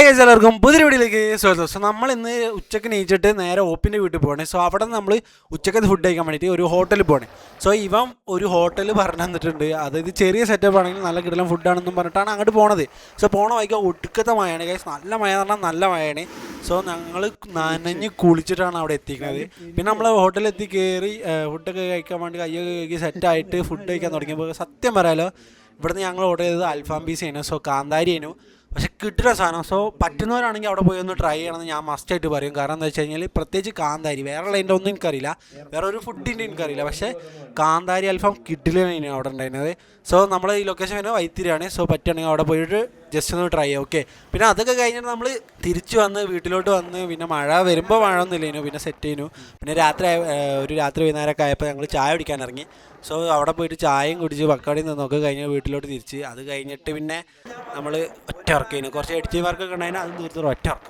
Guys എല്ലാവർക്കും പുതിയ വീഡിയോയിലേക്ക് സ്വാഗതം. സോ നമ്മൾ ഇന്ന് ഉച്ചക്ക് നീച്ചിട്ട് നേരെ ഓപ്പിൻ്റെ വീട്ടിൽ പോകണേ. സോ അവിടെ നിന്ന് നമ്മൾ ഉച്ചക്കത്ത് ഫുഡ് കഴിക്കാൻ വേണ്ടിയിട്ട് ഒരു ഹോട്ടലിൽ പോകണേ. സോ ഇവൻ ഒരു ഹോട്ടൽ പറഞ്ഞു തന്നിട്ടുണ്ട്. അതായത് ചെറിയ സെറ്റപ്പ് ആണെങ്കിൽ നല്ല കിടലം ഫുഡാണെന്നും പറഞ്ഞിട്ടാണ് അങ്ങോട്ട് പോണത്. സോ പോണ വൈകാൻ ഒടുക്കത്തെ മഴയാണ് ഗൈസ്, നല്ല മഴ എന്ന് പറഞ്ഞാൽ നല്ല മഴയാണ്. സോ ഞങ്ങൾ നനഞ്ഞ് കുളിച്ചിട്ടാണ് അവിടെ എത്തിക്കുന്നത്. പിന്നെ നമ്മൾ ഹോട്ടലിൽ എത്തി കയറി ഫുഡൊക്കെ കഴിക്കാൻ വേണ്ടി കയ്യൊക്കെ കഴുകി സെറ്റായിട്ട് ഫുഡ് കഴിക്കാൻ തുടങ്ങിയപ്പോൾ സത്യം പറയാലോ ഇവിടുന്ന് ഞങ്ങൾ ഓർഡർ ചെയ്തത് അൽഫാം പീസ് ആയിരുന്നു. സോ കാന്താരി ആയിരുന്നു, പക്ഷെ കിട്ടുന്ന സാധനം. സോ പറ്റുന്നവരാണെങ്കിൽ അവിടെ പോയി ഒന്ന് ട്രൈ ചെയ്യണമെന്ന് ഞാൻ മസ്റ്റായിട്ട് പറയും. കാരണം എന്താ വെച്ച് കഴിഞ്ഞാൽ പ്രത്യേകിച്ച് കാന്താരി, വേറെ ഉള്ളതിൻ്റെ ഒന്നും എനിക്കറിയില്ല, വേറെ ഒരു ഫുഡിൻ്റെ എനിക്കറിയില്ല, പക്ഷേ കാന്താരി അൽഫാം കിഡിലാണ് അവിടെ ഉണ്ടായിരുന്നത്. സോ നമ്മൾ ഈ ലൊക്കേഷൻ വരുന്നത് വൈത്തിരിയാണ്. സോ പറ്റുകയാണെങ്കിൽ അവിടെ പോയിട്ട് ജസ്റ്റ് ഒന്ന് ട്രൈ ചെയ്യാം. ഓക്കെ, പിന്നെ അതൊക്കെ കഴിഞ്ഞിട്ട് നമ്മൾ തിരിച്ച് വന്ന് വീട്ടിലോട്ട് വന്ന് പിന്നെ മഴ വരുമ്പോൾ മഴ ഒന്നും ഇല്ലേനു, പിന്നെ സെറ്റ് ചെയ്യുന്നു. പിന്നെ രാത്രി വൈകുന്നേരമൊക്കെ ആയപ്പോൾ ഞങ്ങൾ ചായ കുടിക്കാൻ ഇറങ്ങി. സോ അവിടെ പോയിട്ട് ചായയും കുടിച്ച് പക്കാടിയിൽ നിന്നൊക്കെ കഴിഞ്ഞ് വീട്ടിലോട്ട് തിരിച്ച്. അത് കഴിഞ്ഞിട്ട് പിന്നെ നമ്മൾ ഒറ്റ ഇറക്കിയിരുന്നു, കുറച്ച് എഡിറ്റിംഗ് വർക്കൊക്കെ ഉണ്ടായിരുന്നു, അത് തീർത്തും ഒറ്റ ഇറക്കും.